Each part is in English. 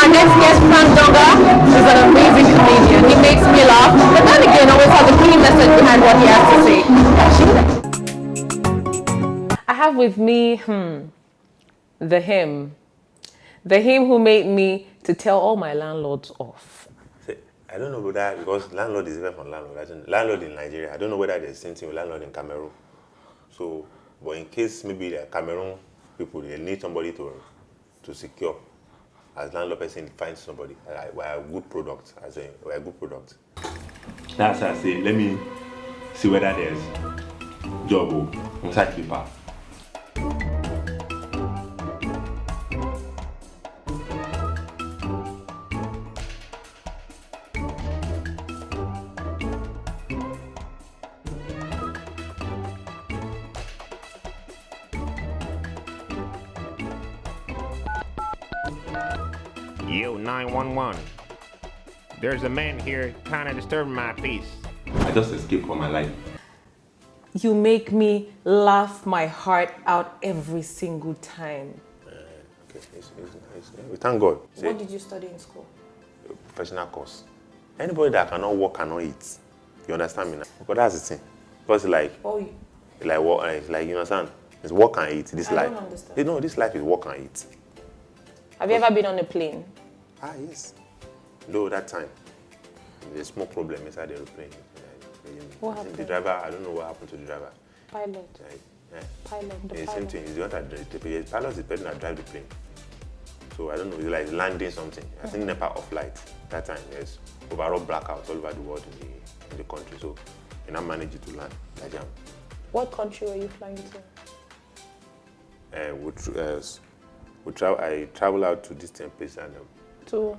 next guest, Frank Donga, is an amazing comedian. He makes me laugh, but then again, always has a clean message behind what he has to say. I have with me, the him who made me to tell all my landlords off. I don't know whether, because landlord is different from landlord. Landlord in Nigeria, I don't know whether there's the same thing with landlord in Cameroon. So, but in case maybe the Cameroon people, they need somebody to secure. As landlord person, find somebody. We're a good product. We're a good product. That's why I say, let me see whether there's job inside paper. Yo, 911. There's a man here kind of disturbing my peace. I just escaped from my life. You make me laugh my heart out every single time. Okay, we thank God. What did you study in school? Professional course. Anybody that cannot work cannot eat. You understand me now? But that's the thing. Because like you understand? It's work and eat. This life. I don't understand. You know, this life is work and eat. Have you ever been on a plane? Yes. Though that time, there's a small problem inside the airplane. What happened? The driver, I don't know what happened to the driver. Pilot. Pilot. The same thing. It's the one that the pilot is the person that drives the plane. So I don't know. It's like landing something. I think NEPA off light. That time there's overall blackouts all over the world in the country. So you now manage to land. What country were you flying to? I travel out to distant places and to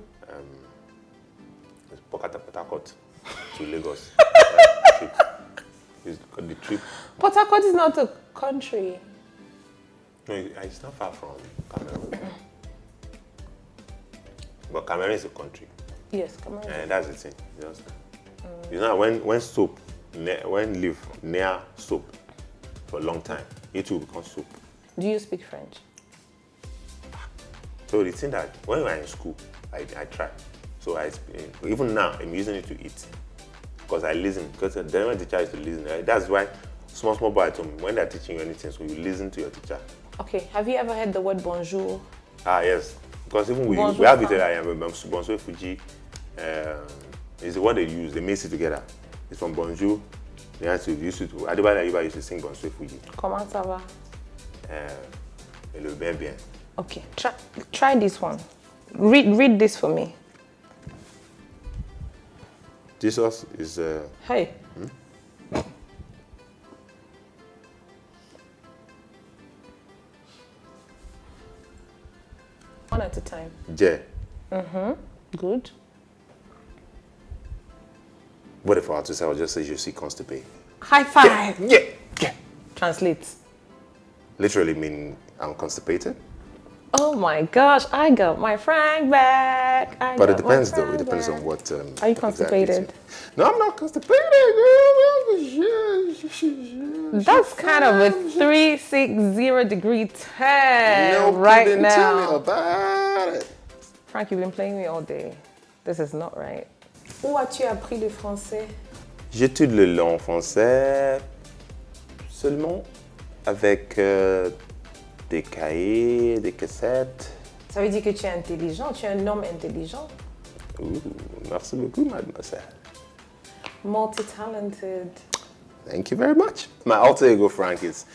Port Harcourt to Lagos. The trip. Port Harcourt is not a country. No, it's not far from Cameroon. But Cameroon is a country. Yes, Cameroon. And that's the thing. You know, when live near soap for a long time, it will become soup. Do you speak French? So the thing that when we were in school, I try. So even now I'm using it to eat because I listen. Because the teacher is to listen. Right? That's why small boy at home, when they're teaching you anything, so you listen to your teacher. Okay. Have you ever heard the word bonjour? Yes. Because even we have it. I am bonjour Fuji. Is what they use. They mix it together. It's from bonjour. They used to. Adibala used to sing bonjour Fuji. Comment ça va? Le bien bien. Okay, try this one. Read this for me. Jesus is. Hey. One at a time. Je. Good. What if I were to say, I'll just say, je suis constipé. High five. Yeah. Translate. Literally mean I'm constipated. Oh my gosh, I got my Frank back. But it depends though, it depends on what... Are you constipated? Exactly. No, I'm not constipated. That's kind of a 360-degree turn right now. Tell me about it. Frank, you've been playing me all day. This is not right. Où as-tu appris le français? J'étudie le langue français seulement avec des cahiers, des cassettes. Ça veut dire que tu es intelligent, tu es un homme intelligent. Merci beaucoup, mademoiselle. Multi-talented. Thank you very much. My alter ego, Frank, is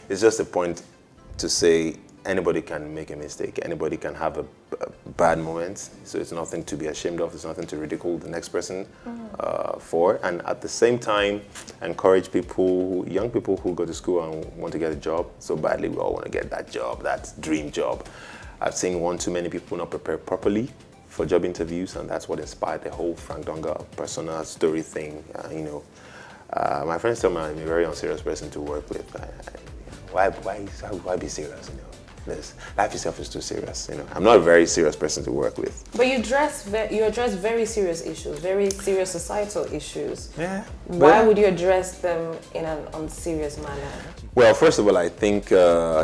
just a point to say anybody can make a mistake. Anybody can have a bad moment. So it's nothing to be ashamed of. It's nothing to ridicule the next person for. And at the same time, encourage people, young people who go to school and want to get a job so badly. We all want to get that job, that dream job. I've seen one too many people not prepared properly for job interviews, and that's what inspired the whole Frank Donga persona story thing. My friends tell me I'm a very unserious person to work with. Why be serious? You know, life itself is too serious. You know, I'm not a very serious person to work with. But you address very serious issues, very serious societal issues. Yeah. Why would you address them in an unserious manner? Well, first of all, I think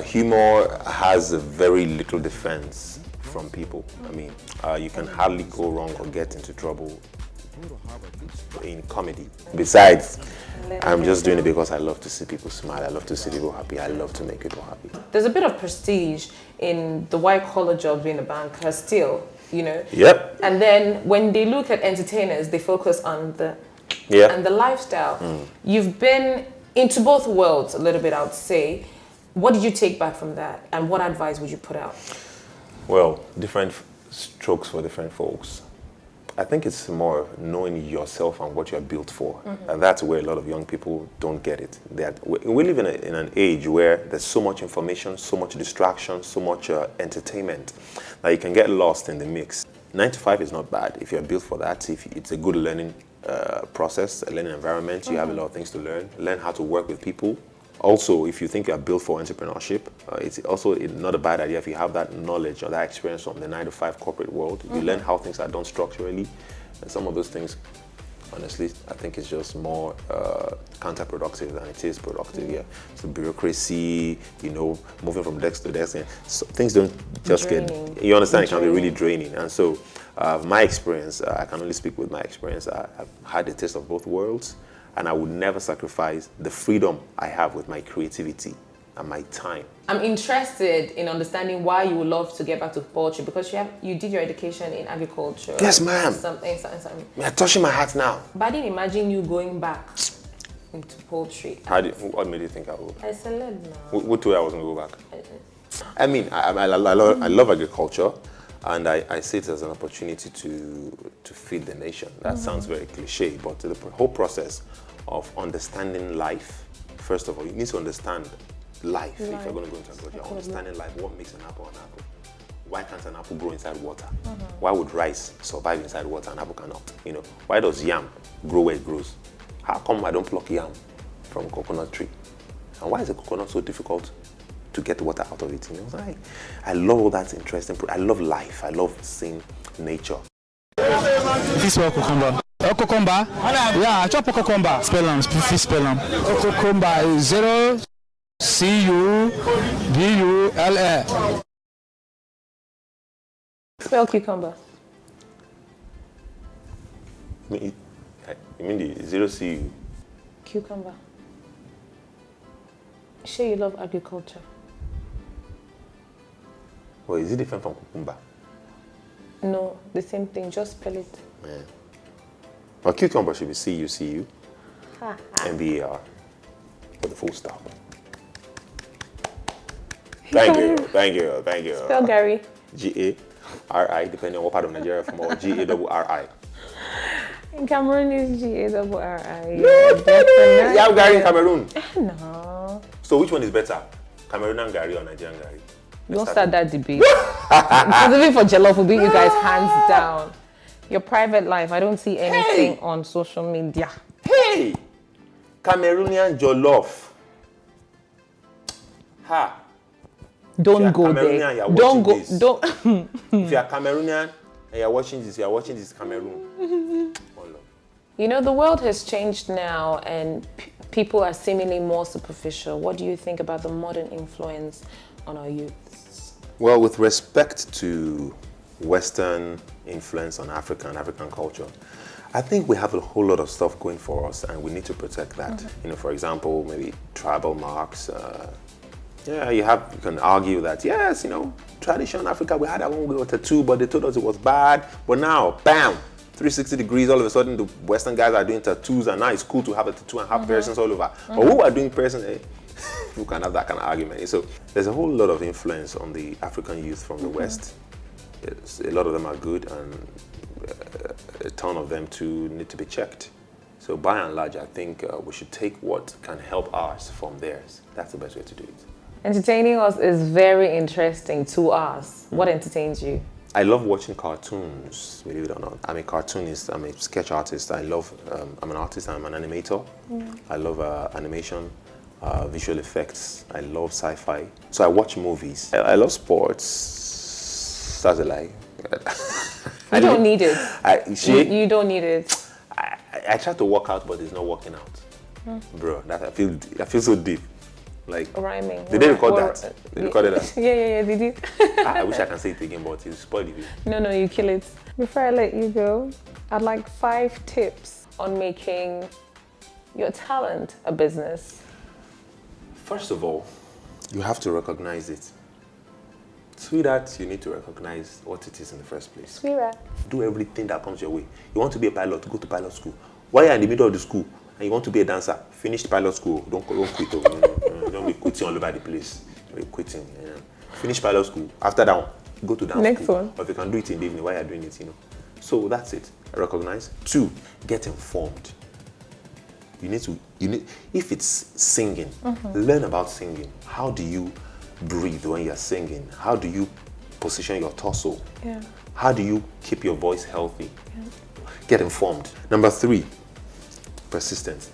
humor has a very little defense from people. I mean, you can hardly go wrong or get into trouble in comedy. Besides, I'm just doing it because I love to see people smile. I love to see people happy. I love to make people happy. There's a bit of prestige in the white collar job being a banker still, you know. Yep. And then when they look at entertainers, they focus on the and the lifestyle. You've been into both worlds a little bit, I would say. What did you take back from that, and what advice would you put out? Well, different strokes for different folks. I think it's more knowing yourself and what you're built for. And that's where a lot of young people don't get it. We live in an age where there's so much information, so much distraction, so much entertainment that you can get lost in the mix. 9 to 5 is not bad if you're built for that. If it's a good learning process, a learning environment, you have a lot of things to learn how to work with people. Also, if you think you're built for entrepreneurship, it's also not a bad idea if you have that knowledge or that experience from the 9 to 5 corporate world. You learn how things are done structurally, and some of those things, honestly, I think it's just more counterproductive than it is productive. Yeah, so bureaucracy, you know, moving from desk to desk, and so things don't just get. You understand? It can be really draining, and so my experience, I can only speak with my experience. I've had a taste of both worlds. And I would never sacrifice the freedom I have with my creativity and my time. I'm interested in understanding why you would love to get back to poetry, because you did your education in agriculture. Yes, ma'am. Something. You're touching my heart now. But I didn't imagine you going back into poetry. What made you think I would? I said now. What way I was going to go back? I mean, I love agriculture. And I see it as an opportunity to feed the nation. That sounds very cliche, but the whole process of understanding life, first of all, you need to understand life. If you're going to go into agriculture, understanding life, what makes an apple an apple? Why can't an apple grow inside water? Why would rice survive inside water and apple cannot? You know, why does yam grow where it grows? How come I don't pluck yam from a coconut tree? And why is a coconut so difficult to get water out of it? You know, I love all that interesting. I love life. I love seeing nature. This is cucumber. Cucumber? Yeah, chop cucumber. Spell them. Please spell them. Cucumber is 0 C-U-B-U-L-A. Spell cucumber. You mean the 0 C-U? Cucumber. Sure, you love agriculture. Well, is it different from cucumber? No, the same thing. Just spell it. Yeah. Well, cucumber should be C-U-C-U, M-B-A-R, with the full stop. Thank you. Spell Gary. G-A-R-I, depending on what part of Nigeria from, or G-A-R-R-I. In Cameroon is G-A-R-R-I. You have Gary in Cameroon? No. So which one is better? Cameroonian Gary or Nigerian Gary? You won't start that debate. Because even for Jollof, we'll beat you guys hands down. Your private life, I don't see anything on social media. Hey! Cameroonian Jollof. Ha! Don't go there. Don't go. Don't. If you are Cameroonian and you are watching this Cameroon. You know, the world has changed now, and people are seemingly more superficial. What do you think about the modern influence on our youth? Well, with respect to Western influence on African culture, I think we have a whole lot of stuff going for us, and we need to protect that. You know, for example, maybe tribal marks. You can argue that, yes, you know, tradition in Africa, we had our own tattoo, but they told us it was bad. But now, bam, 360 degrees, all of a sudden the Western guys are doing tattoos, and now it's cool to have a tattoo and have piercings all over. But who are doing piercings? You can have that kind of argument. So there's a whole lot of influence on the African youth from the West. A lot of them are good, and a ton of them too need to be checked. So by and large, I think we should take what can help ours from theirs. That's the best way to do it. Entertaining us is very interesting to us. What entertains you? I love watching cartoons, believe it or not. I'm a cartoonist, I'm a sketch artist. I'm an artist, I'm an animator. I love animation, visual effects. I love sci-fi. So I watch movies. I love sports. That's a lie. You don't need it. You don't need it. I try to work out, but it's not working out. Bro, I feel so deep. Like rhyming. Did they record that? They recorded that? Yeah, they did. I wish I can say it again, but you spoiled it. No, you kill it. Before I let you go, I'd like 5 tips on making your talent a business. First of all, you have to recognize it. Sweetheart, you need to recognize what it is in the first place. Sweetheart. Do everything that comes your way. You want to be a pilot, go to pilot school. While you're in the middle of the school and you want to be a dancer, finish pilot school. Don't quit. Don't be quitting all over the place. Don't be quitting. Finish pilot school. After that one, go to dance Next school. one. Or if you can do it in the evening while you're doing it, So that's it. Recognize. 2, get informed. If it's singing, learn about singing. How do you breathe when you're singing? How do you position your torso? Yeah. How do you keep your voice healthy? Yeah. Get informed. Number 3, persistence.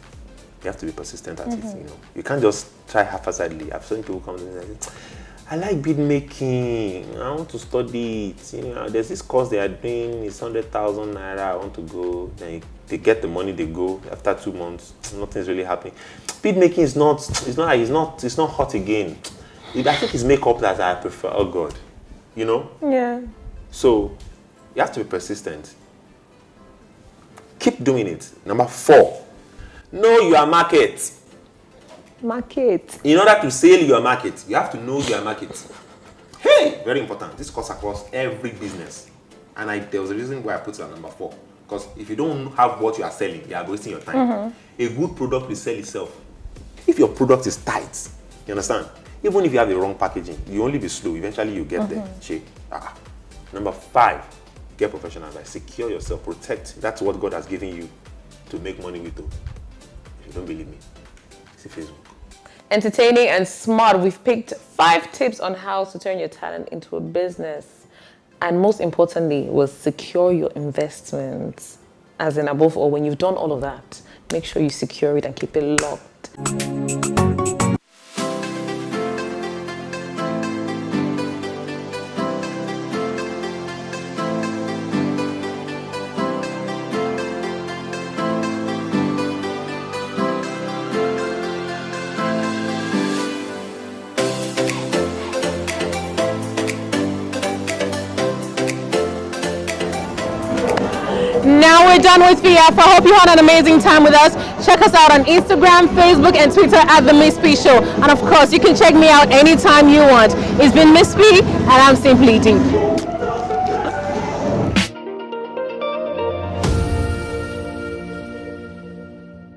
You have to be persistent at it. You can't just try half-heartedly. I've seen people come to me and say, I like bead making. I want to study it. There's this course they are doing. It's 100,000 naira. I want to go. Then they get the money. They go. After 2 months, nothing's really happening. Bead making is not hot again. I think it's makeup that I prefer. Oh God, Yeah. So you have to be persistent. Keep doing it. Number 4, know your market. Market. In order to sell your market, you have to know your market. Hey, very important. This cuts across every business. And there was a reason why I put it at number 4. Because if you don't have what you are selling, you are wasting your time. A good product will sell itself. If your product is tight, you understand? Even if you have the wrong packaging, you only be slow. Eventually, you get there. Number 5, get professional advice. Secure yourself, protect. That's what God has given you to make money with. If you don't believe me, see Facebook. Entertaining and smart. We've picked 5 tips on how to turn your talent into a business. And most importantly was secure your investments. As in, above all, when you've done all of that, make sure you secure it and keep it locked. Now we're done with VF. I hope you had an amazing time with us. Check us out on Instagram, Facebook, and Twitter at The Miss P Show. And of course, you can check me out anytime you want. It's been Miss P, and I'm Simply Deep.